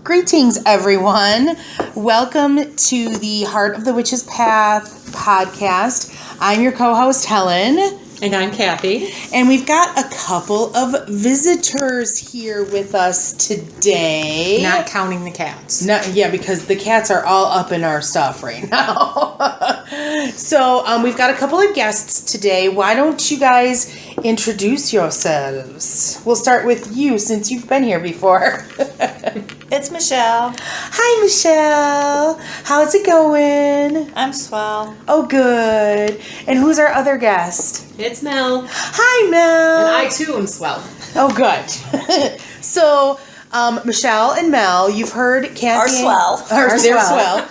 Greetings, everyone. Welcome to the Heart of the Witch's Path podcast. I'm your co-host, Helen. And I'm Kathy. And we've got a couple of visitors here with us today. Not counting the cats. Yeah, because the cats are all up in our stuff right now. So we've got a couple of guests today. Why don't you guys introduce yourselves? We'll start with you since you've been here before. It's Michelle. Hi, Michelle. How's it going? I'm swell. Oh, good. And who's our other guest? It's Mel. Hi, Mel. And I too am swell. Oh, good. So, Michelle and Mel, you've heard Kathy. Are swell. They're swell.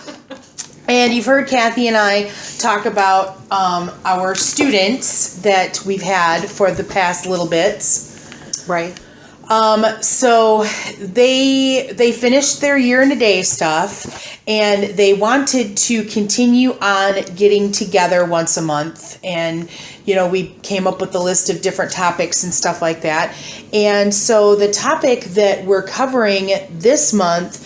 And you've heard Kathy and I talk about our students that we've had for the past little bits. Right. So they finished their year and a day stuff, and they wanted to continue on getting together once a month. And, you know, we came up with a list of different topics and stuff like that. And so the topic that we're covering this month,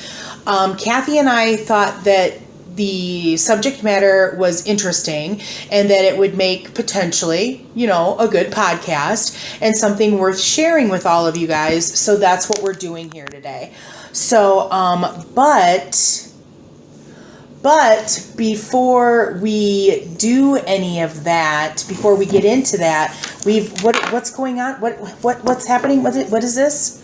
Kathy and I thought that the subject matter was interesting and that it would make potentially, you know, a good podcast and something worth sharing with all of you guys. So that's what we're doing here today. So, but before we do any of that, before we get into that, what's going on? What's happening? What is this?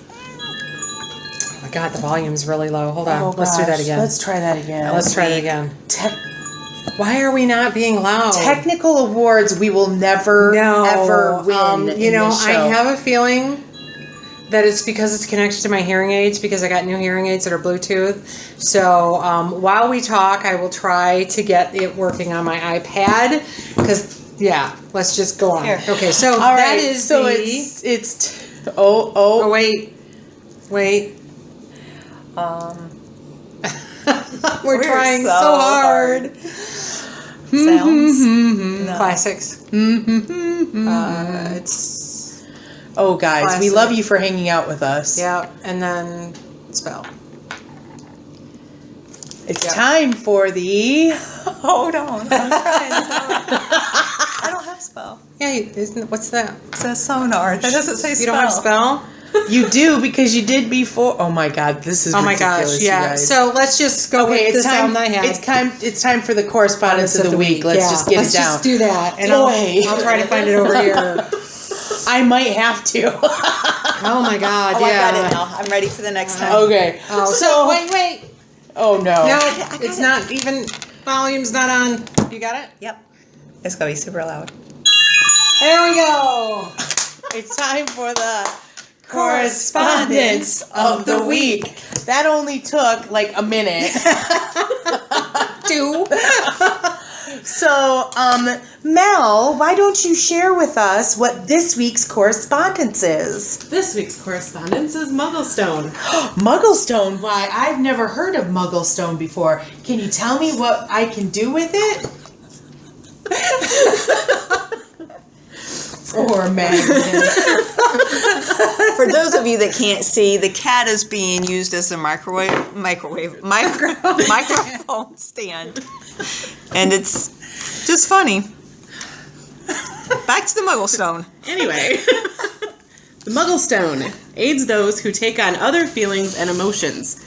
God, the volume's really low. Hold on. Oh, Let's do that again. Let's try that again. Let's try it again. Why are we not being loud? Technical awards we will never, ever win. You know, I have a feeling that it's because it's connected to my hearing aids, because I got new hearing aids that are Bluetooth. So while we talk, I will try to get it working on my iPad. Because, yeah, let's just go on. Here. Okay, so All that right, is so the... Oh, wait. We're trying so hard. Sounds. No. Classics. It's... Oh, guys, Classic. we love you for hanging out with us. Yeah, and then spell. It's time for the... Hold on. I'm trying. I don't have spell. Yeah, what's that? It says sonar. That doesn't say spell. You don't have spell? You do, because you did before. Oh, my God, this is ridiculous, gosh, yeah. you guys. So let's just go with the sound I had. It's time for the correspondence of the week. Let's just get it down. Let's just do that, and I'll try to find it over here. I might have to. Oh, my God, Oh, yeah. I got it now. I'm ready for the next time. Okay. Oh, so wait. Oh, no. No, it's not even... Volume's not on. You got it? Yep. It's going to be super loud. There we go. It's time for the correspondence of the week. That only took like a minute. 2. So, Mel, why don't you share with us what this week's correspondence is? This week's correspondence is Mugglestone. Mugglestone? Why, I've never heard of Mugglestone before. Can you tell me what I can do with it? Or Magnus. For those of you that can't see, the cat is being used as a microphone stand. And it's just funny. Back to the Mugglestone. Anyway, the Mugglestone aids those who take on other feelings and emotions.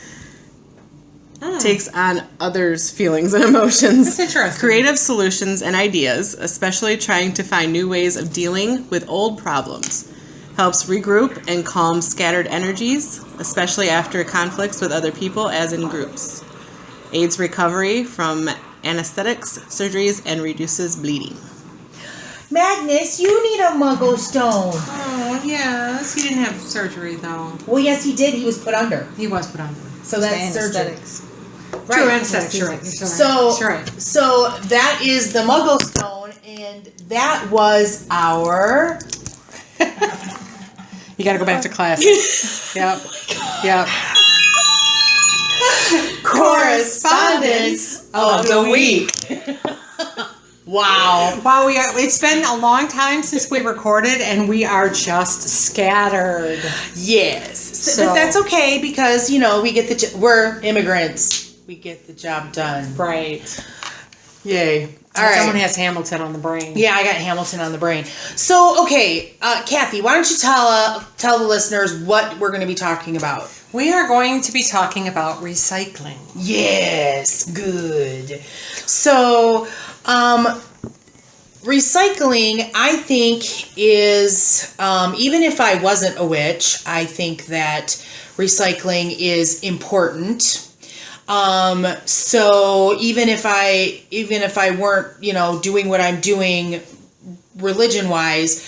Takes on others' feelings and emotions. That's interesting. Creative solutions and ideas, especially trying to find new ways of dealing with old problems. Helps regroup and calm scattered energies, especially after conflicts with other people as in groups. Aids recovery from anesthetics, surgeries, and reduces bleeding. Magnus, you need a Mugglestone. Oh, yes. He didn't have surgery, though. Well, yes, he did. He was put under. He was put under. So that's surgery. Anesthetics. Right. True, anesthetics. You're right. So that is the Mugglestone, and that was our... You gotta go back to class. Yep. Correspondence of the week. Wow. Wow, it's been a long time since we recorded, and we are just scattered. Yes. So- But that's okay because, we're immigrants. We get the job done. Right. Yay. All right. Someone has Hamilton on the brain. Yeah, I got Hamilton on the brain. So, okay, Kathy, why don't you tell the listeners what we're going to be talking about? We are going to be talking about recycling. Yes, good. So, recycling, I think, is, even if I wasn't a witch, I think that recycling is important. So even if I weren't, doing what I'm doing religion wise,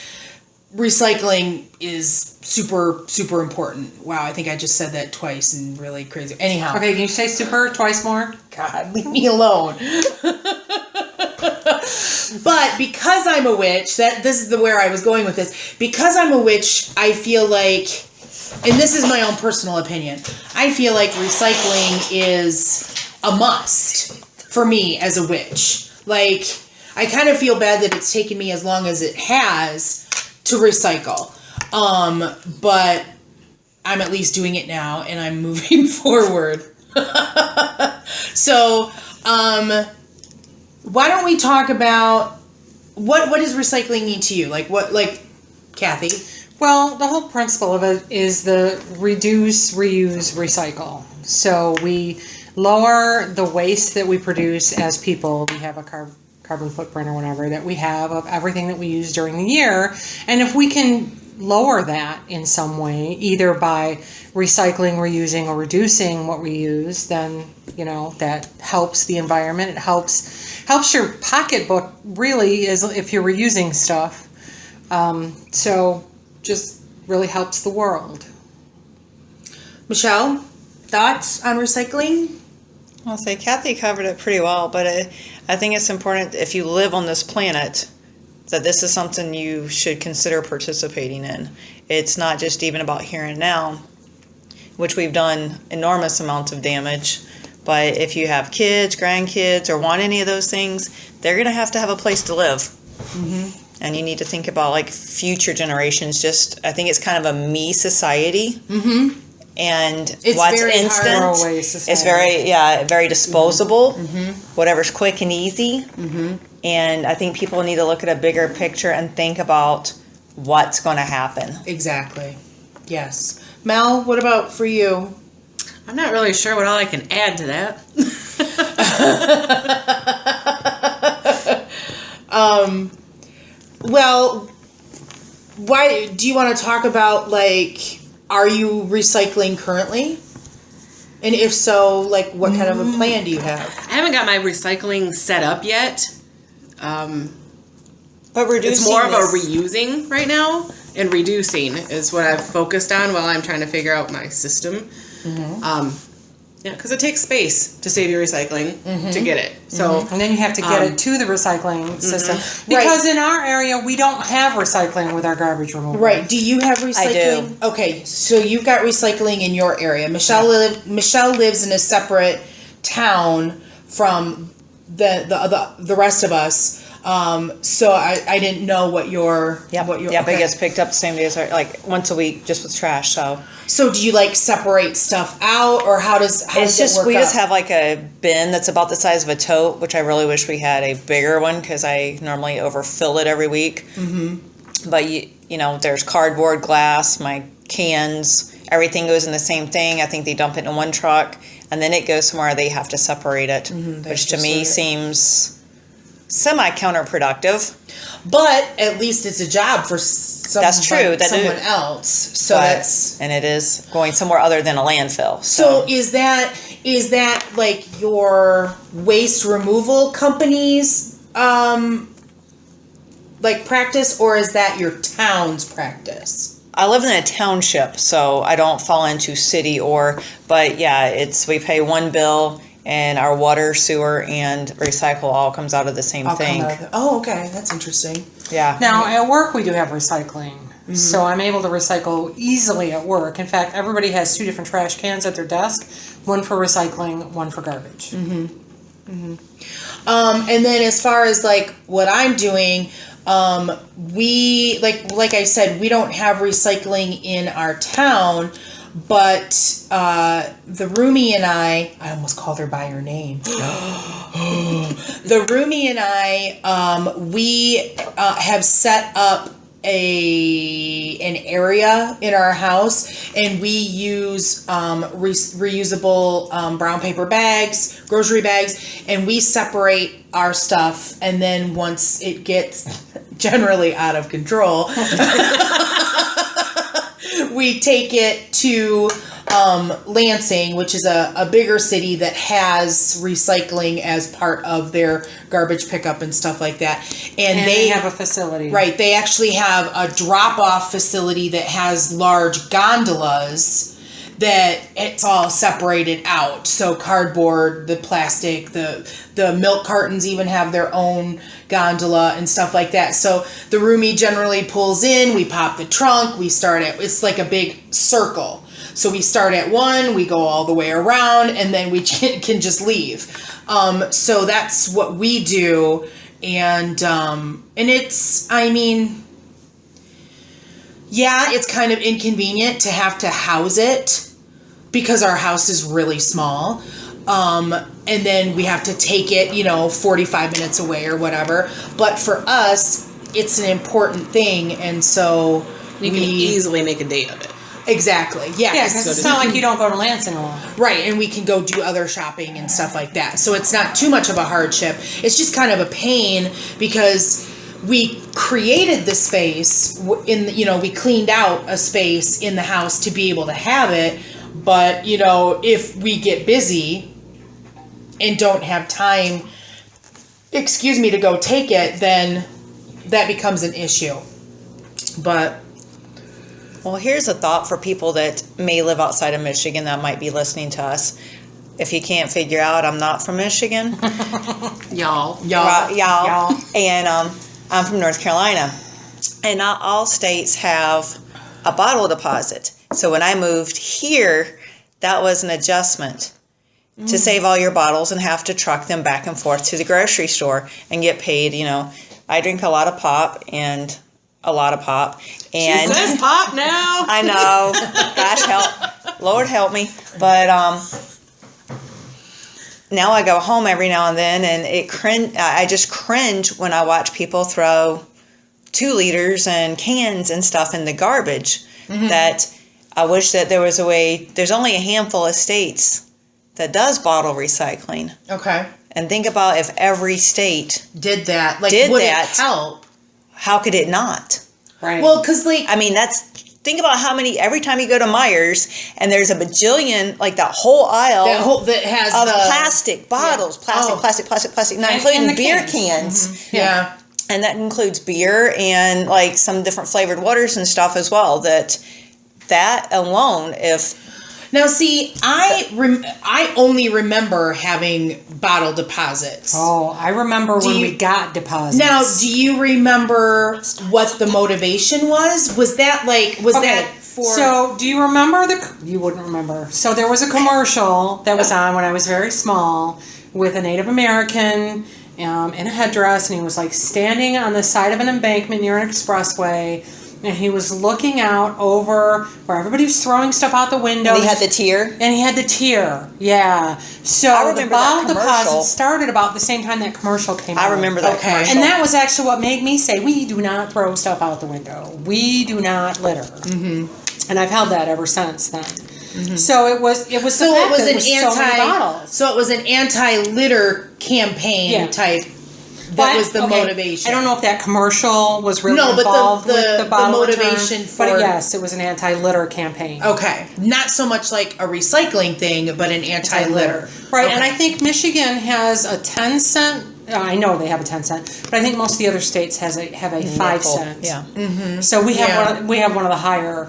recycling is super, super important. Wow. I think I just said that twice and really crazy. Anyhow. Okay, can you say super twice more? God, leave me alone. But because I'm a witch, this is where I was going with this. Because I'm a witch, I feel like, and this is my own personal opinion, I feel like recycling is a must for me as a witch. Like, I kind of feel bad that it's taken me as long as it has to recycle. But I'm at least doing it now and I'm moving forward. So, why don't we talk about what does recycling mean to you? Like Kathy? Well, the whole principle of it is the reduce, reuse, recycle. So we lower the waste that we produce as people. We have a carbon footprint or whatever that we have of everything that we use during the year. And if we can lower that in some way, either by recycling, reusing, or reducing what we use, then, that helps the environment. It helps your pocketbook, really, is if you're reusing stuff. So just really helps the world. Michelle, thoughts on recycling? I'll say Kathy covered it pretty well, but I think it's important if you live on this planet that this is something you should consider participating in. It's not just even about here and now, which we've done enormous amounts of damage, but if you have kids, grandkids, or want any of those things, they're going to have a place to live. Mm-hmm. And you need to think about future generations. I think it's kind of a me society. Mm-hmm. And it's what's very instant, it's very disposable. Mm-hmm. Whatever's quick and easy. Mm-hmm. And I think people need to look at a bigger picture and think about what's going to happen. Exactly. Yes. Mel, what about for you? I'm not really sure what all I can add to that. Well, why do you want to talk about, are you recycling currently? And if so, what kind of a plan do you have? I haven't got my recycling set up yet. But reducing it's more of a reusing right now, and reducing is what I've focused on while I'm trying to figure out my system. Mm-hmm. Because it takes space to save your recycling to get it. So and then you have to get it to the recycling system. Because in our area, we don't have recycling with our garbage removal. Right. Do you have recycling? I do. Okay, so you've got recycling in your area. Michelle lives in a separate town from the rest of us. So I didn't know what your It gets picked up the same day as once a week, just with trash. So do you separate stuff out, or how does it work? We just have a bin that's about the size of a tote, which I really wish we had a bigger one because I normally overfill it every week. Mm-hmm. But there's cardboard, glass, my cans, everything goes in the same thing. I think they dump it in one truck, and then it goes somewhere they have to separate it, which to me seems semi-counterproductive. But at least it's a job for someone else. So and it is going somewhere other than a landfill. So is that your waste removal company's practice, or is that your town's practice? I live in a township, so I don't fall into city but we pay one bill. And our water, sewer, and recycle all comes out of the same thing. Okay. That's interesting. Yeah. Now, at work, we do have recycling. Mm-hmm. So I'm able to recycle easily at work. In fact, everybody has 2 different trash cans at their desk. One for recycling, one for garbage. Mm-hmm. And then as far as like what I'm doing, we like I said, we don't have recycling in our town, but the roomie and I almost called her by her name. The roomie and I, we have set up an area in our house, and we use reusable brown paper bags, grocery bags, and we separate our stuff, and then once it gets generally out of control, we take it to Lansing, which is a bigger city that has recycling as part of their garbage pickup and stuff like that. And they have a facility. Right. They actually have a drop-off facility that has large gondolas that it's all separated out. So cardboard, the plastic, the milk cartons even have their own gondola and stuff like that. So the roomie generally pulls in, we pop the trunk, we start at, it's like a big circle. So we start at one, we go all the way around, and then we can just leave. So that's what we do. And it's, I mean, yeah, it's kind of inconvenient to have to house it because our house is really small. And then we have to take it, 45 minutes away or whatever. But for us, it's an important thing. And so you can easily make a day of it. Exactly. Yeah. Yeah, because it's not like you don't go to Lansing a lot. Right, and we can go do other shopping and stuff like that. So it's not too much of a hardship. It's just kind of a pain because we created the space we cleaned out a space in the house to be able to have it. But, if we get busy and don't have time, to go take it, then that becomes an issue. But... Well, here's a thought for people that may live outside of Michigan that might be listening to us. If you can't figure out, I'm not from Michigan. Y'all. And I'm from North Carolina. And not all states have a bottle deposit. So when I moved here, that was an adjustment to save all your bottles and have to truck them back and forth to the grocery store and get paid. I drink a lot of pop and... a lot of pop. And she says pop now. I know. Gosh help. Lord help me. But now I go home every now and then, and I just cringe when I watch people throw 2 liters and cans and stuff in the garbage. Mm-hmm. That I wish that there was a way. There's only a handful of states that does bottle recycling. Okay. And think about if every state did that. Would it help? How could it not? Right. Well, because think about how many, every time you go to Myers and there's a bajillion, like that whole aisle that has of plastic bottles, plastic, not including beer cans. Mm-hmm. Yeah. And that includes beer and like some different flavored waters and stuff as well. That alone, Now, see, I only remember having bottle deposits. Oh, I remember when we got deposits. Now, do you remember what the motivation was? Was that that for... So, do you remember you wouldn't remember. So, there was a commercial that was on when I was very small with a Native American in a headdress, and he was like standing on the side of an embankment near an expressway. And he was looking out over where everybody was throwing stuff out the window. And he had the tier? And he had the tier, yeah. So the bottle deposit started about the same time that commercial came out. I remember that commercial. And that was actually what made me say, we do not throw stuff out the window. We do not litter. Mm-hmm. And I've held that ever since then. Mm-hmm. So it was an anti-litter campaign type. That was the motivation. I don't know if that commercial was really involved with the bottle motivation return, but yes, it was an anti-litter campaign. Okay. Not so much like a recycling thing, but an anti-litter. Right, okay. And I think Michigan has a 10-cent. I know they have a 10-cent, but I think most of the other states have a 5-cent. Yeah. Mm-hmm. So we have one of the higher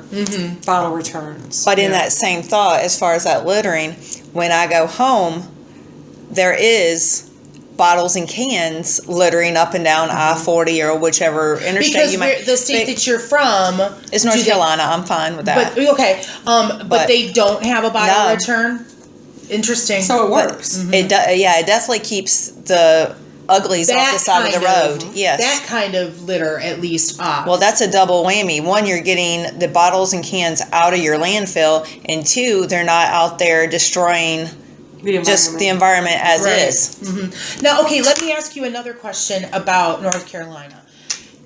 bottle returns. But in that same thought, as far as that littering, when I go home, there is bottles and cans littering up and down I-40 or whichever interstate because you might. The state that you're from is North Carolina. I'm fine with that. But they don't have a bottle return. Interesting. So it works. It definitely keeps the uglies off the side of the road. Yes. That kind of litter, at least, off. Well, that's a double whammy. One, you're getting the bottles and cans out of your landfill, and two, they're not out there destroying just the environment as is. Now, okay, let me ask you another question about North Carolina.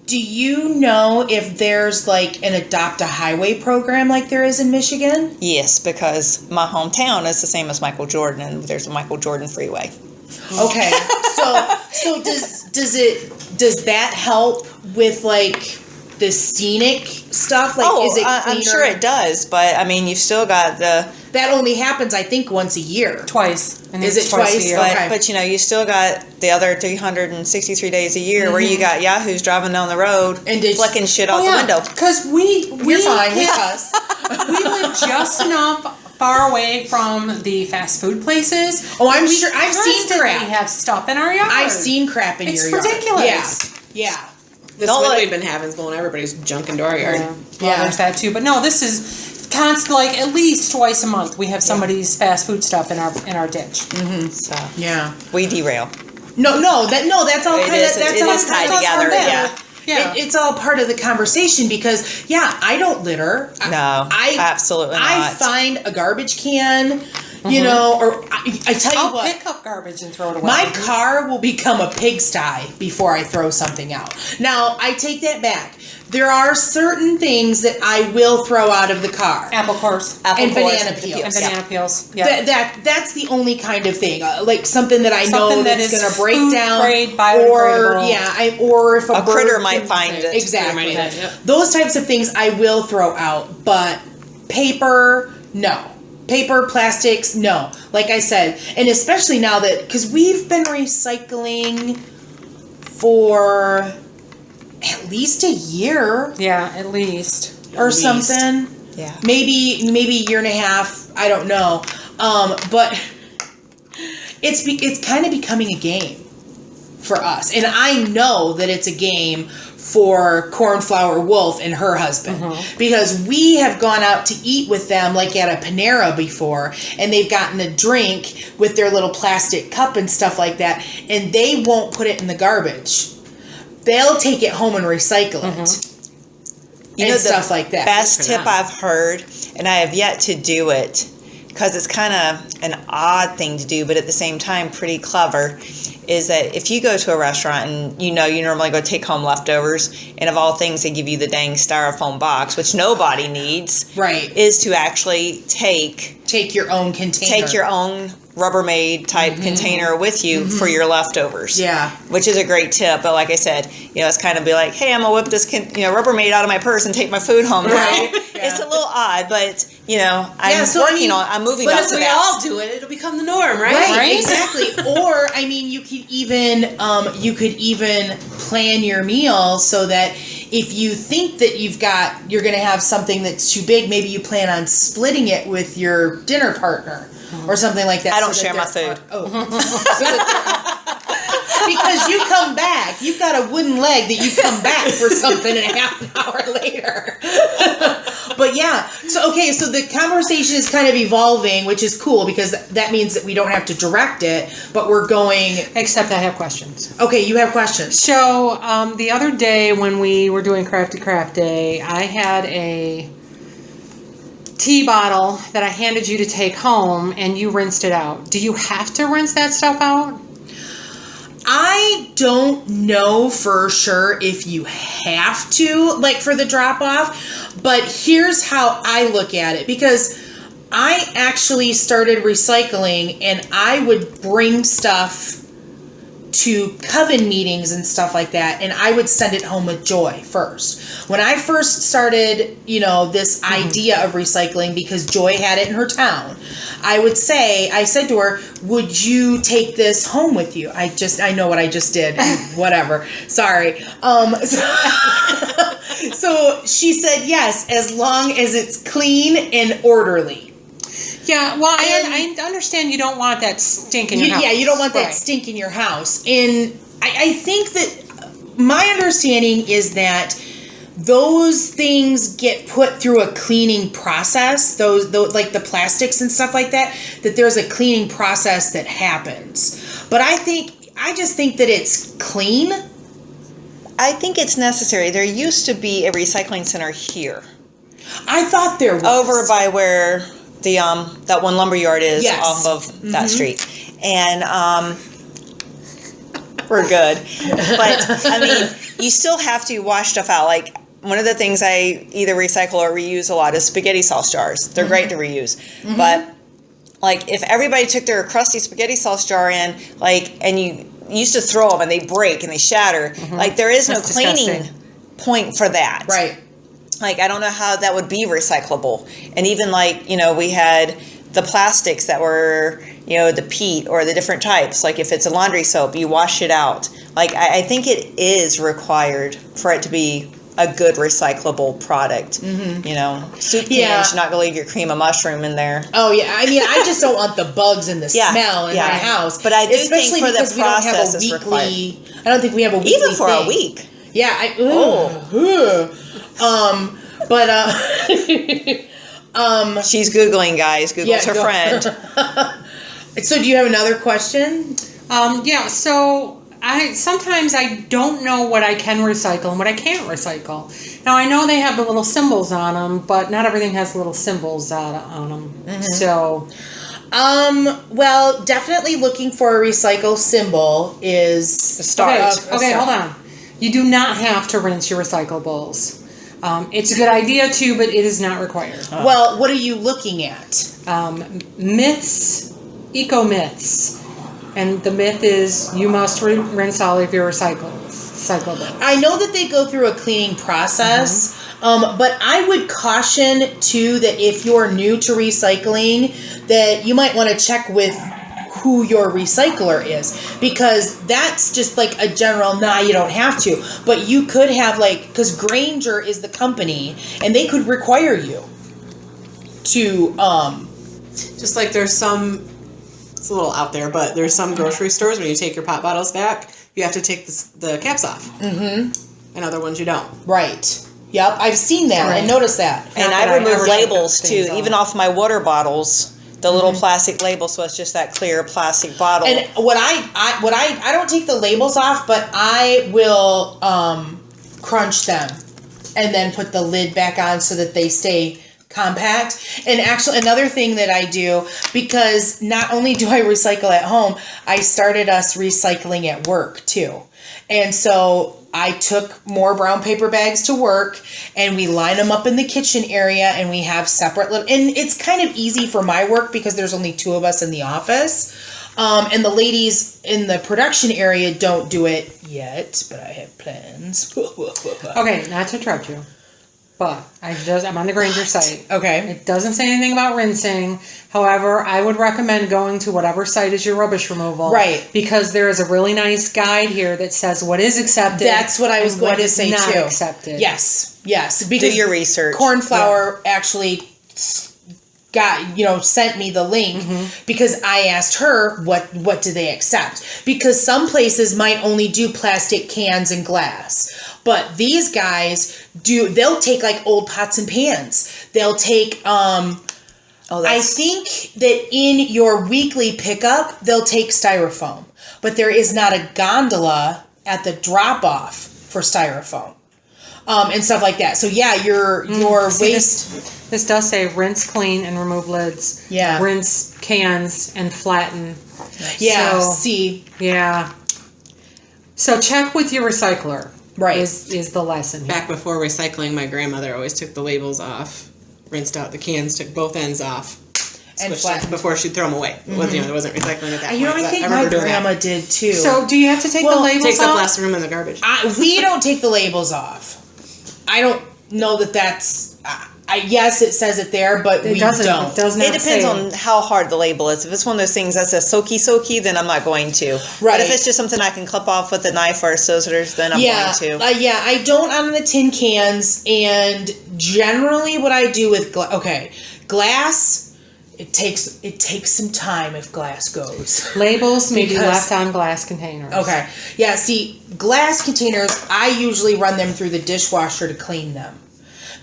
Do you know if there's like an Adopt a Highway program like there is in Michigan? Yes, because my hometown is the same as Michael Jordan, and there's a Michael Jordan freeway. Okay, so does that help with like the scenic stuff? Like, is it cleaner? I'm sure it does, but I mean, you've still got That only happens, I think, once a year. Twice. And Is it's it twice? a year. Okay. But you know, you still got the other 363 days a year where you got yahoos driving down the road And flicking shit out the window. Because we You're fine with us. we live just enough far away from the fast food places. Oh, I'm sure. I've seen Constantly crap. have stuff in our yard. I've seen crap in It's your yard. ridiculous. Yeah. This what we've been having is going everybody's junk into our yard. Well, Yeah. there's that too. But no, this is constant. Like at least twice a month, we have somebody's fast food stuff in our ditch. So Yeah. we derail. No, that's all It kind of is- that's it all is tied that's all together, part of it. yeah. Yeah. It's all part of the conversation because I don't litter. No, absolutely I not. find a garbage can, you know, or I tell you I'll what. pick up garbage and throw it away. My car will become a pigsty before I throw something out. Now, I take that back. There are certain things that I will throw out of the car. apple cores And cores banana peels. and banana peels. Yeah. That's the only kind of thing, like something that I know Something that that's is going to break food down, grade, or biodegradable. or if a bird critter might can- find it. Exactly. Critter might eat it, yep. Those types of things I will throw out, but paper, no. Paper, plastics, no. Like I said, and especially now that because we've been recycling for at least a year Yeah, at least. or least. something. Yeah. Maybe a year and a half. I don't know. But it's kind of becoming a game for us, and I know that it's a game for Cornflower Wolf and her husband because we have gone out to eat with them like at a Panera before, and they've gotten a drink with their little plastic cup and stuff like that, and they won't put it in the garbage. They'll take it home and recycle it. You And know, stuff the like that. best Good for tip them. I've heard, and I have yet to do it because it's kind of an odd thing to do, but at the same time pretty clever, is that if you go to a restaurant and you normally go take home leftovers, and of all things they give you the dang styrofoam box, which nobody needs, Right. is to actually take Take your own container. your own Rubbermaid type container with you for your leftovers. Yeah. Which is a great tip, but like I said, it's kind of be like, hey, I'm gonna whip this Rubbermaid out of my purse and take my food home now. Right. It's a little odd, but I'm so, I mean, I'm moving But up if to we that. all do it, it'll become the norm, right? Right, exactly. Or I mean, you could even plan your meal so that if you think that you're going to have something that's too big, maybe you plan on splitting it with your dinner partner or something like that. I don't so that share my they're- food. Oh, so that because you come back, you've got a wooden leg that you come back for something and a half an hour later. But yeah, so the conversation is kind of evolving, which is cool because that means that we don't have to direct it, but we're going. Except I have questions. Okay, you have questions. So the other day when we were doing Crafty Craft Day, I had a tea bottle that I handed you to take home, and you rinsed it out. Do you have to rinse that stuff out? I don't know for sure if you have to, like for the drop off, but here's how I look at it because I actually started recycling and I would bring stuff to coven meetings and stuff like that, and I would send it home with Joy first. When I first started, this idea of recycling, because Joy had it in her town, I said to her, would you take this home with you? I know what I just did. Whatever. Sorry. So she said yes, as long as it's clean and orderly. Yeah, well, I understand you don't want that stink in your house. Yeah, you don't want that Right. stink in your house. And I think that my understanding is that those things get put through a cleaning process, those like the plastics and stuff like that, that there's a cleaning process that happens. But I just think that it's clean. I think it's necessary. There used to be a recycling center here. I thought there was. Over by where the that one lumber yard is, Yes. off of that street. And we're good. But I mean, you still have to wash stuff out. Like, one of the things I either recycle or reuse a lot is spaghetti sauce jars. They're great to reuse. But like, if everybody took their crusty spaghetti sauce jar in, like, and you used to throw them and they break and they shatter, like, there is That's no cleaning disgusting. point for that. Right. Like, I don't know how that would be recyclable. And even, like, you know, we had the plastics that were, you know, the peat or the different types. Like, if it's a laundry soap, you wash it out. Like, I think it is required for it to be a good recyclable product. You know, soup cans, Yeah. you're not going to leave your cream of mushroom in there. Oh yeah, I mean, I just don't want the bugs and the Yeah, smell in yeah. my house. But I do think especially for the because we don't have process a it's weekly. I don't think we have a weekly Even for a thing. week. Yeah. She's Googling, guys. Google's her go. friend. So, do you have another question? Yeah, so sometimes I don't know what I can recycle and what I can't recycle. Now, I know they have the little symbols on them, but not everything has little symbols on them. So, Well, definitely looking for a recycle symbol is The start. okay, hold on. You do not have to rinse your recyclables. It's a good idea to, but it is not required. Well, what are you looking at? Myths, eco myths. And the myth is you must rinse all of your recyclables. I know that they go through a cleaning process, but I would caution too that if you're new to recycling, that you might want to check with who your recycler is, because that's just like a general, nah, you don't have to. But you could have, like, because Granger is the company, and they could require you to, Just like there's some, it's a little out there, but there's some grocery stores when you take your pop bottles back, you have to take the caps off. And other ones you don't. right. Yep, I've seen that. I Right. noticed that. And Not that I I remove ever labels took too, things even off. off my water bottles. The little plastic label, so it's just that clear plastic bottle. And what I don't take the labels off, but I will crunch them and then put the lid back on so that they stay compact. And actually, another thing that I do, because not only do I recycle at home, I started us recycling at work too. And so I took more brown paper bags to work, and we line them up in the kitchen area, and we have separate little, and it's kind of easy for my work because there's only 2 of us in the office. And the ladies in the production area don't do it yet, but I have plans. Okay, not to interrupt you, but I'm on the Granger site. Okay. It doesn't say anything about rinsing. However, I would recommend going to whatever site is your rubbish removal. Right. Because there is a really nice guide here that says what is accepted. That's what I was and going what to is say not too. accepted. Yes. do Because your research. corn flour actually sent me the link because I asked her what do they accept, because some places might only do plastic cans and glass, but these guys they'll take like old pots and pans, they'll take I think that in your weekly pickup they'll take styrofoam, but there is not a gondola at the drop off for styrofoam. And stuff like that. So yeah, your waste. This does say rinse, clean, and remove lids. Yeah. Rinse cans and flatten. Yeah. So, see. Yeah. So check with your recycler. Right. Is the lesson here. Back before recycling, my grandmother always took the labels off, rinsed out the cans, took both ends off, And switched them flattened. before she'd throw them away. Well, there wasn't recycling at that You know, point. I but think my remember doing grandma that. did too. So do you have to take Well, the labels Takes up off? less room in the garbage. We don't take the labels off. I don't know that that's. Yes, it says it there, but we don't. It does not It depends say on how hard the label is. If it's one of those things that says soaky, then I'm not going to. But Right. if it's just something I can clip off with a knife or scissors, then I'm Yeah, going to. I don't on the tin cans, and generally what I do with glass it takes some time if glass goes. Labels may be Because- left on glass containers. Okay. Yeah, see, glass containers, I usually run them through the dishwasher to clean them.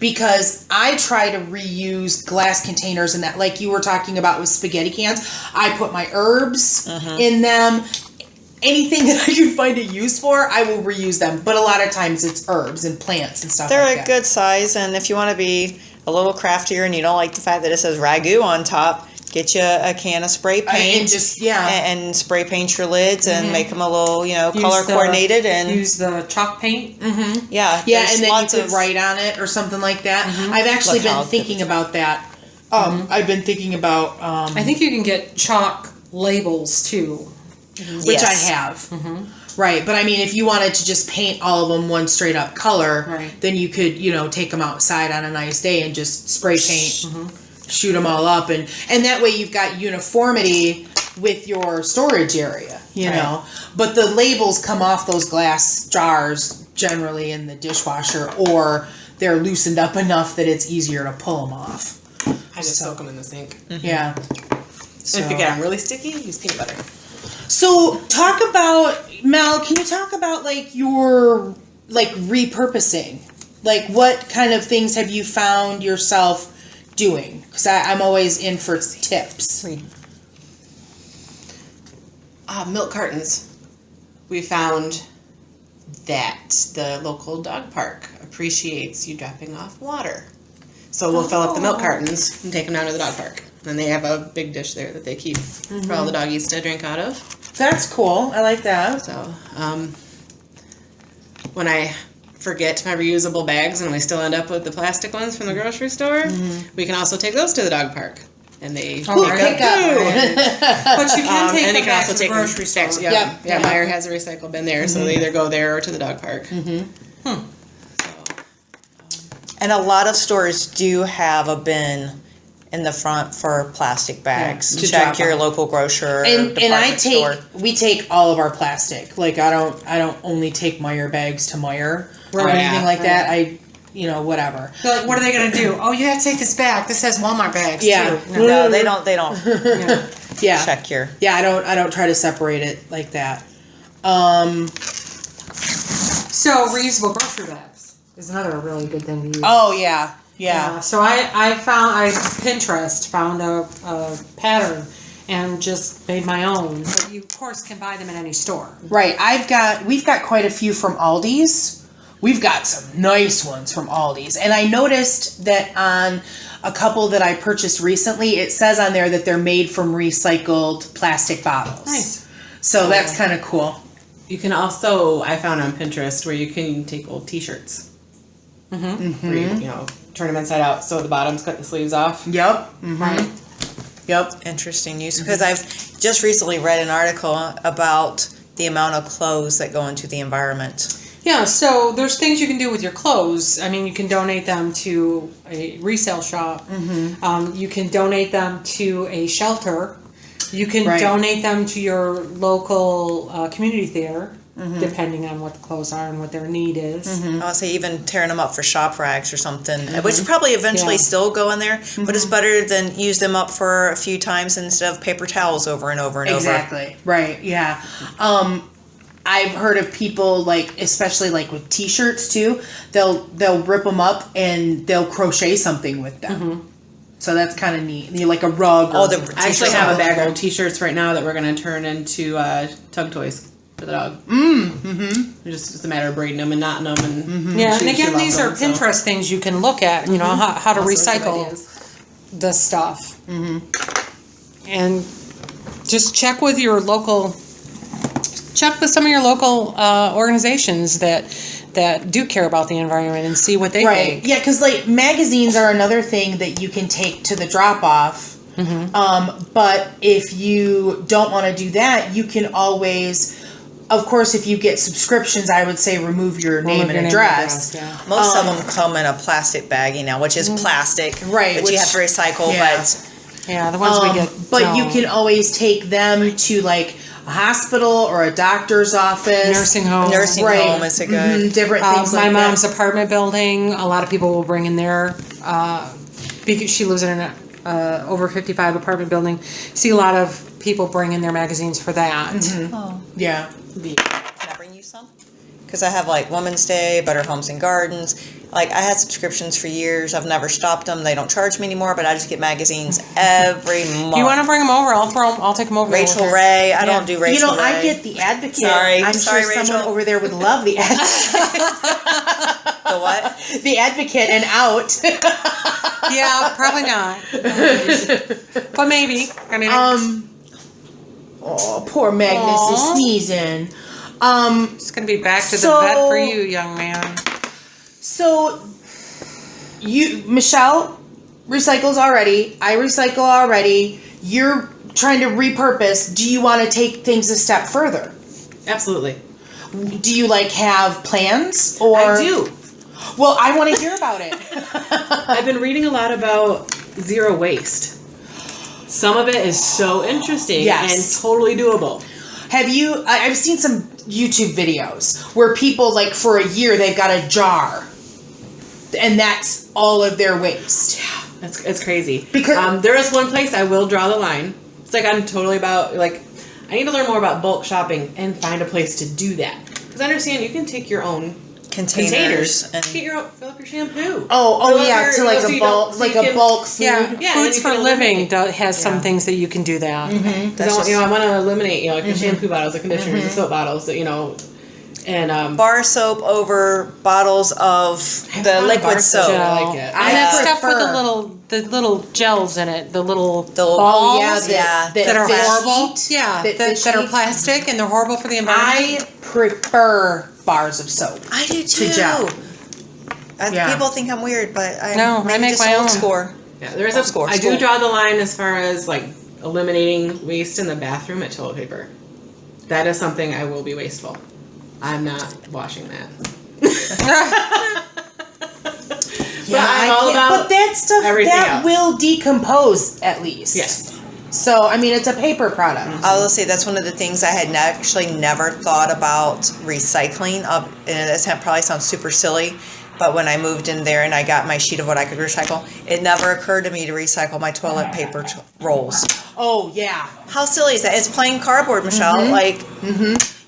Because I try to reuse glass containers and that, like you were talking about with spaghetti cans. I put my herbs in them. Anything that I can find a use for, I will reuse them. But a lot of times it's herbs and plants and stuff They're like a that. good size, and if you want to be a little craftier and you don't like the fact that it says ragu on top, get you a can of spray paint And just, yeah. and spray paint your lids and make them a little, Use color coordinated and use the chalk paint. yeah, Yeah, there's and then you lots could of- write on it or something like that. I've actually Look how been thinking about that. I've been thinking about I think you can get chalk labels too. which Yes. I have. Right, but I mean, if you wanted to just paint all of them one straight up color, Right. then you could, take them outside on a nice day and just spray paint, shoot them all up, and that way you've got uniformity with your storage area, you know. But the labels come off those glass jars generally in the dishwasher, or they're loosened up enough that it's easier to pull them off. I just soak them in the sink. Yeah. And if you get them really sticky, use peanut butter. So talk about, Mel, can you talk about your repurposing? Like what kind of things have you found yourself doing? Because I'm always in for tips. Milk cartons. We found that the local dog park appreciates you dropping off water. So we'll fill up the milk cartons and take them down to the dog park. And they have a big dish there that they keep for all the doggies to drink out of. That's cool. I like that. So, when I forget my reusable bags and we still end up with the plastic ones from the grocery store, we can also take those to the dog park. And they Oh, pick right. up too. But you can take And them you can back also to take the grocery store. back to, yeah, Yep. yeah, Meyer has a recycle bin there, so they either go there or to the dog park. And a lot of stores do have a bin in the front for plastic bags. to Check drop your off. local grocer And I department store. we take all of our plastic. Like I don't only take Meyer bags to Meyer or Right. anything like Right. that. I whatever. So, like, what are they going to do? Oh, you have to take this back. This has Walmart bags Yeah. too. No, they don't. They don't Yeah. check your. Yeah, I don't try to separate it like that. So reusable grocery bags is another really good thing to use. Oh yeah. Yeah. So I Pinterest found a pattern and just made my own. But you of course can buy them in any store. Right. We've got quite a few from Aldi's. We've got some nice ones from Aldi's. And I noticed that on a couple that I purchased recently, it says on there that they're made from recycled plastic bottles. Nice. So that's kind of cool. You can also, I found on Pinterest where you can take old t-shirts. Where you, turn them inside out so the bottoms cut the sleeves off. Yep. Right. Yep. Interesting use, because I've just recently read an article about the amount of clothes that go into the environment. Yeah, so there's things you can do with your clothes. I mean, you can donate them to a resale shop. You can donate them to a shelter. You can Right. donate them to your local community theater, depending on what the clothes are and what their need is. I would say even tearing them up for shop rags or something, which probably eventually Yeah. still go in there, but it's better than use them up for a few times instead of paper towels over and over and Exactly. Right. Yeah. I've heard of people especially with t-shirts too. They'll rip them up and they'll crochet something with them. So that's kind of neat. Like a rug. Oh, or the I actually t-shirts have a are- bag of old t-shirts right now that we're going to turn into tug toys for the dog. It's a matter of braiding them and knotting them. And Yeah, and she again, loves these are them, so. Pinterest things you can look at, how to All sorts of recycle ideas. the stuff. And just check with your local, some of your local organizations that do care about the environment and see what they Right. think. Yeah, because magazines are another thing that you can take to the drop off. But if you don't want to do that, you can always, of course, if you get subscriptions, I would say remove your name and address. Yeah. Most of them come in a plastic baggie now, which is plastic, Right, Which which- you have to recycle, yeah. but Yeah, the ones we get. But you no. can always take them to a hospital or a doctor's office. Nursing home. nursing Right. home is a good. Different things My like mom's that. apartment building, a lot of people will bring in their, because she lives in an over 55 apartment building. See a lot of people bring in their magazines for that. Oh. Yeah. Can I bring you some? Because I have like Women's Day, Better Homes and Gardens. Like I had subscriptions for years. I've never stopped them. They don't charge me anymore, but I just get magazines every month. You want to bring them over? I'll take them over. Rachel Ray. I don't do Rachel Ray. I get the Advocate. Sorry. I'm Sorry, sure Rachel. someone over there would love the Advocate. The what? The Advocate and Out. Yeah, probably not. But maybe. I mean, Oh, poor Magnus is sneezing. it's going to be back to the vet for you, young man. So, Michelle recycles already. I recycle already. You're trying to repurpose. Do you want to take things a step further? Absolutely. Do you have plans? Or I do. Well, I want to hear about it. I've been reading a lot about zero waste. Some of it is so interesting and totally doable. Have you? I've seen some YouTube videos where people for a year they've got a jar, and that's all of their waste. Yeah, it's crazy. Because there is one place I will draw the line. It's I'm totally about I need to learn more about bulk shopping and find a place to do that. Because I understand you can take your own containers and get your own, fill up your shampoo. Oh yeah, to a bulk bulk food. Yeah, Foods for Living has some things that you can do that. Mm-hmm. I want to eliminate the shampoo bottles, the conditioners, the soap bottles, and bar soap over bottles of the liquid soap. I like it. And that stuff with the little gels in it, the little balls that are horrible. That are plastic and they're horrible for the environment. I prefer bars of soap. I do too. To gel. People think I'm weird, but I make just my own score. Yeah, there's a score. I do draw the line as far as eliminating waste in the bathroom at toilet paper. That is something I will be wasteful. I'm not washing that. But that stuff else. will decompose at least. Yes. So it's a paper product. I will say that's one of the things I had actually never thought about recycling. And this probably sounds super silly, but when I moved in there and I got my sheet of what I could recycle, it never occurred to me to recycle my toilet paper rolls. Oh yeah. How silly is that? It's plain cardboard, Michelle.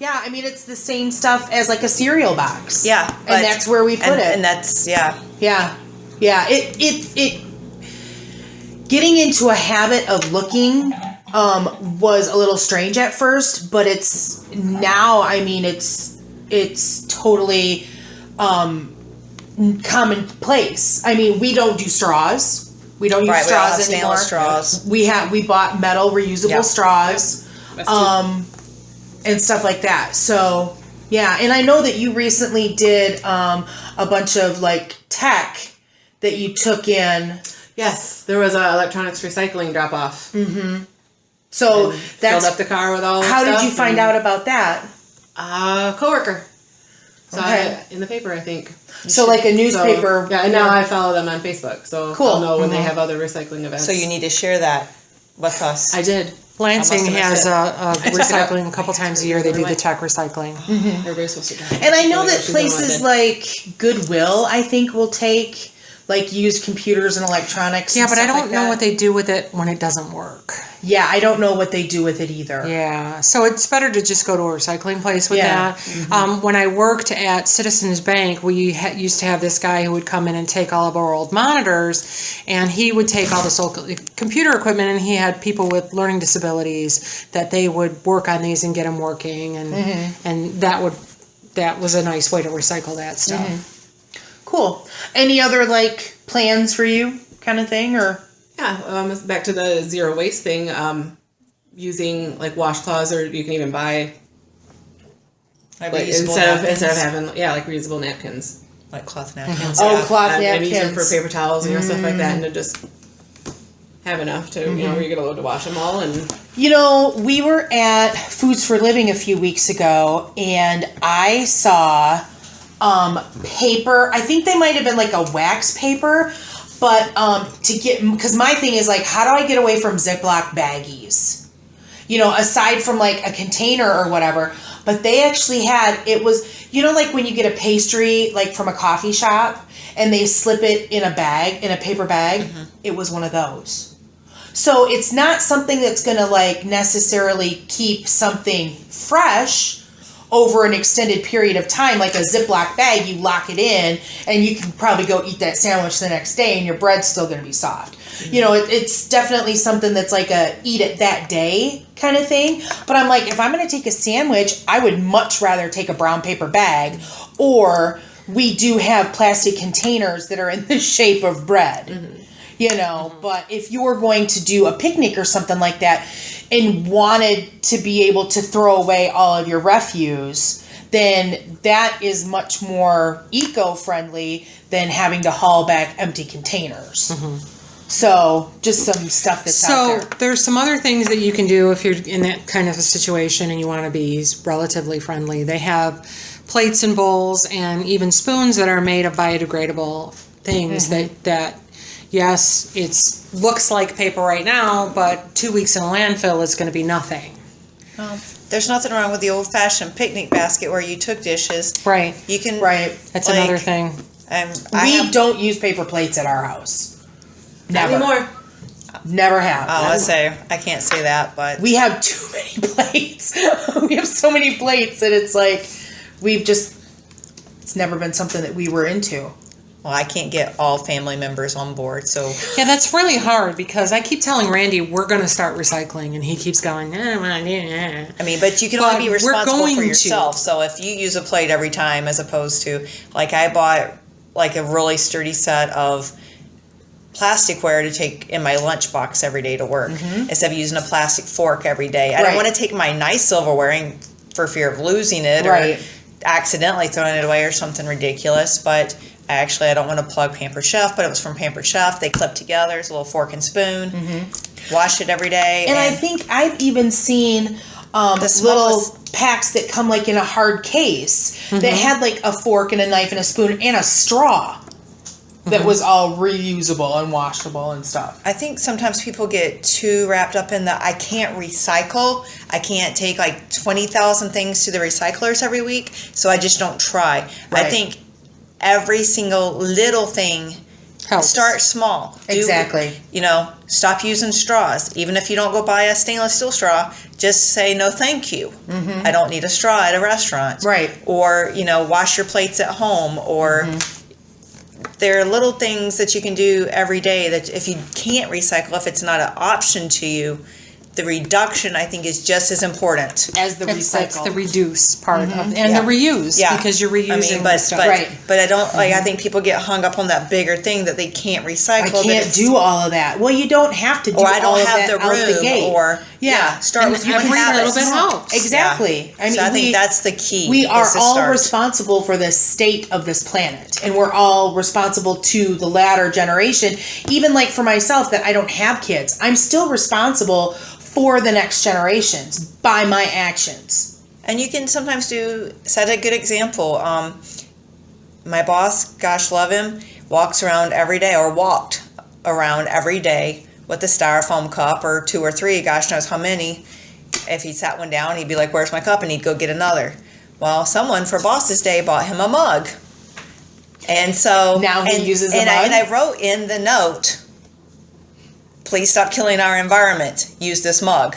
Yeah, it's the same stuff as a cereal box. Yeah, and that's where we put it. And that's Yeah. It getting into a habit of looking was a little strange at first, but it's now. It's totally commonplace. We don't do straws. We don't use straws anymore. Straws. We bought metal reusable straws. And stuff like that. So, yeah. And I know that you recently did a bunch of tech that you took in. Yes, there was a electronics recycling drop off. Mm-hmm. So filled up the car with all. How did you find out about that? A coworker. Saw it in the paper, I think. So a newspaper. So, and now I follow them on Facebook, so cool. I'll know when they have other recycling events. So you need to share that with us. I did. Lansing has a recycling a couple times a year. They do the tech recycling. Everybody's supposed to do it. And I know that places like Goodwill, I think, will take used computers and electronics. Yeah, and but I stuff don't know what they do with it when it doesn't work. Yeah, I don't know what they do with it either. Yeah, so it's better to just go to a recycling place with that. Mm-hmm. When I worked at Citizens Bank, we used to have this guy who would come in and take all of our old monitors, and he would take all this old computer equipment, and he had people with learning disabilities that they would work on these and get them working, and that was a nice way to recycle that stuff. Mm-hmm. Cool. Any other plans for you kind of thing, or? Yeah, back to the zero waste thing, using washcloths, or you can even buy instead of having reusable napkins. Like cloth napkins. Cloth napkins. And use them for paper towels and stuff like that, and to just have enough to where you get a load to wash them all. And we were at Foods for Living a few weeks ago, and I saw paper. I think they might have been a wax paper, but because my thing is how do I get away from Ziploc baggies? Aside from a container or whatever. But they actually had, it was, when you get a pastry from a coffee shop and they slip it in a bag, in a paper bag. It was one of those. So it's not something that's going to like necessarily keep something fresh over an extended period of time. Like a Ziploc bag, you lock it in and you can probably go eat that sandwich the next day and your bread's still going to be soft. You know, it's definitely something that's like a eat it that day kind of thing. But I'm like, if I'm going to take a sandwich, I would much rather take a brown paper bag, or we do have plastic containers that are in the shape of bread. You know, but if you're going to do a picnic or something like that and wanted to be able to throw away all of your refuse, then that is much more eco-friendly than having to haul back empty containers. So just some stuff that's out there. So there's some other things that you can do if you're in that kind of a situation and you want to be relatively friendly. They have plates and bowls and even spoons that are made of biodegradable things that yes, it looks like paper right now, but 2 weeks in a landfill is going to be nothing. There's nothing wrong with the old-fashioned picnic basket where you took dishes. Right. You can. Right. That's another thing. We don't use paper plates at our house. Never. Not anymore. Never have. I can't say that, but we have too many plates. We have so many plates that it's like it's never been something that we were into. Well, I can't get all family members on board, so Yeah, that's really hard because I keep telling Randy we're going to start recycling, and he keeps going, I mean, but you can only be responsible for yourself. So if you use a plate every time, as opposed to like I bought like a really sturdy set of plasticware to take in my lunchbox every day to work instead of using a plastic fork every day. I don't want to take my nice silverware for fear of losing it or accidentally throwing it away or something ridiculous. But actually, I don't want to plug Pampered Chef, but it was from Pampered Chef. They clip together. It's a little fork and spoon. Wash it every day. And I think I've even seen little packs that come like in a hard case that had like a fork and a knife and a spoon and a straw that was all reusable and washable and stuff. I think sometimes people get too wrapped up in the I can't recycle. I can't take like 20,000 things to the recyclers every week, so I just don't try. Right. I think every single little thing helps. Start small. Exactly. Stop using straws. Even if you don't go buy a stainless steel straw, just say no thank you. I don't need a straw at a restaurant. Right. Or, wash your plates at home. Or there are little things that you can do every day that if you can't recycle, if it's not an option to you, the reduction, I think, is just as important as the recycle. That's the reduce part of and the reuse because you're reusing stuff. But I don't I think people get hung up on that bigger thing that they can't recycle. I can't do all of that. Well, you don't have to do all of that. Or I don't have the room. Start with one little bit helps. Exactly. Yeah. I think that's the key. We are all responsible for the state of this planet, and we're all responsible to the latter generation. Even like for myself, that I don't have kids, I'm still responsible for the next generations by my actions. And you can sometimes set a good example. My boss, gosh love him, walked around every day with a styrofoam cup or 2 or 3, gosh knows how many. If he sat one down, he'd be like, where's my cup? And he'd go get another. Well, someone for Boss's Day bought him a mug. And so now he uses a mug? And I wrote in the note, please stop killing our environment. Use this mug.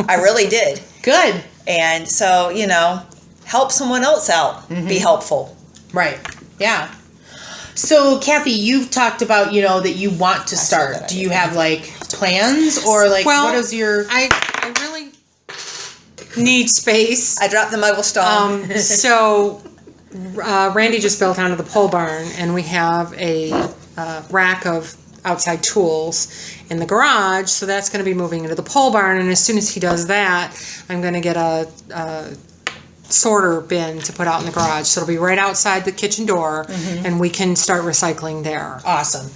I really did. Good. And so, help someone else out. Be helpful. Right. Yeah. So, Kathy, you've talked about, that you want to start. Do you have, plans? Or, what is your... I really need space. I dropped the muggle stone. So, Randy just built onto the pole barn, and we have a rack of outside tools in the garage, so that's going to be moving into the pole barn, and as soon as he does that, I'm going to get a sorter bin to put out in the garage, so it'll be right outside the kitchen door, and we can start recycling there. Awesome.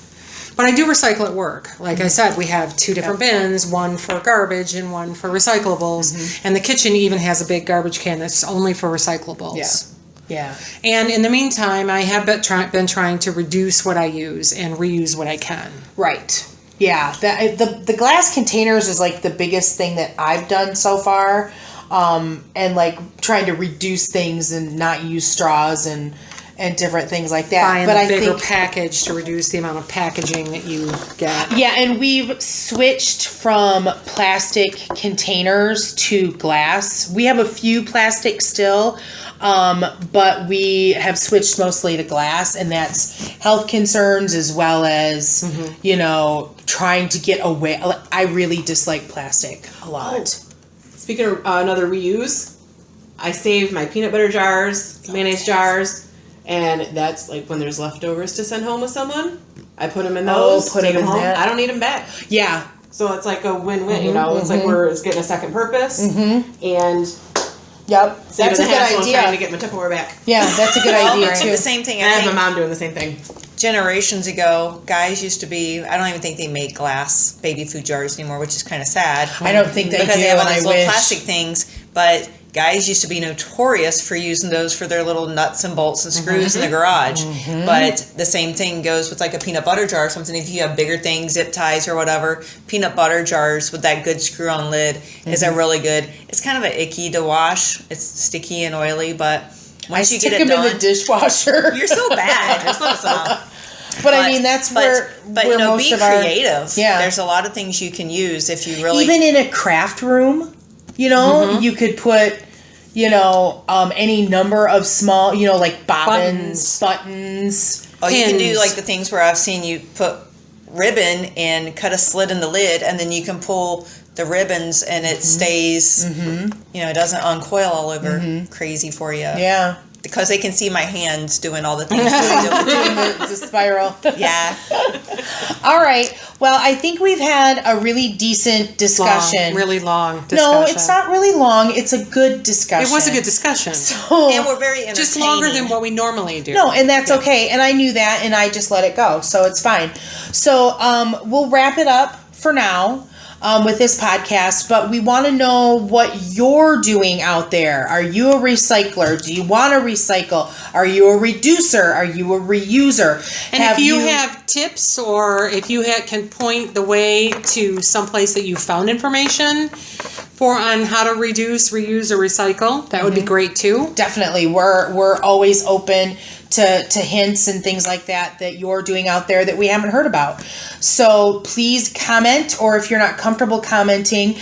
But I do recycle at work. Like I said, we have 2 different bins, one for garbage and one for recyclables, and the kitchen even has a big garbage can that's only for recyclables. Yeah. And in the meantime, I have been trying to reduce what I use and reuse what I can. Right. Yeah. The glass containers is the biggest thing that I've done so far. And trying to reduce things and not use straws and and different things like that. Buying but a I bigger think package to reduce the amount of packaging that you get. yeah, and we've switched from plastic containers to glass. We have a few plastic still, but we have switched mostly to glass, and that's health concerns as well as, you know, trying to get away. I really dislike plastic a lot. Speaking of another reuse, I save my peanut butter jars, mayonnaise jars, and that's like when there's leftovers to send home with someone. I put them in those, put take them them in home. that. I don't need them back. Yeah. So it's like a win-win, you know? It's like it's getting a second purpose, and Yep. saving That's a the good hassle of trying to idea. get my Tupperware back. Yeah, that's a good idea Well, too. the same thing. And I I have my think mom doing the same thing. generations ago, guys used to be. I don't even think they make glass baby food jars anymore, which is kind of sad. I don't think they because do, they have all and these I little wish. plastic things. But guys used to be notorious for using those for their little nuts and bolts and screws in the garage. But the same thing goes with like a peanut butter jar or something. If you have bigger things, zip ties or whatever, peanut butter jars with that good screw-on lid is a really good. It's kind of a icky to wash. It's sticky and oily, but once I you stick get it them in done, the dishwasher. you're so bad. It's not But I mean, that's where you know, most be of our creative. Yeah. There's a lot of things you can use if you really even in a craft room, you know, you could put, you know, any number of small, you know, like bobbins, buttons. Oh, you can do pins. like the things where I've seen you put ribbon and cut a slit in the lid, and then you can pull the ribbons and it stays, you know, it doesn't uncoil all over crazy for you. Yeah. Because they can see my hands doing all the things that we do. It's a spiral. Yeah. All right. Well, I think we've had a really decent discussion. Really long discussion. No, it's not really long. It's a good discussion. It was a good discussion. And we're very entertaining. Just longer than what we normally do. No, and that's okay. And I knew that, and I just let it go, so it's fine. So we'll wrap it up for now with this podcast, but we want to know what you're doing out there. Are you a recycler? Do you want to recycle? Are you a reducer? Are you a reuser? And if you have tips, or if you can point the way to someplace that you found information on how to reduce, reuse, or recycle, that would be great too. Definitely, we're always open to hints and things like that you're doing out there that we haven't heard about. So please comment, or if you're not comfortable commenting,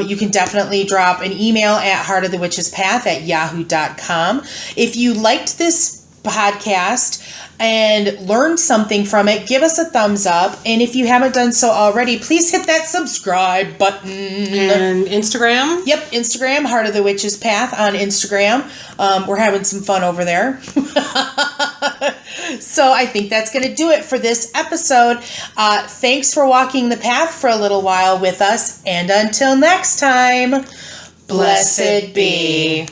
you can definitely drop an email at heartofthewitchespath@yahoo.com. If you liked this podcast and learned something from it, give us a thumbs up. And if you haven't done so already, please hit that subscribe button. And Instagram. Yep, Instagram, Heart of the Witch's Path on Instagram. We're having some fun over there. So I think that's going to do it for this episode. Thanks for walking the path for a little while with us. And until next time, blessed be.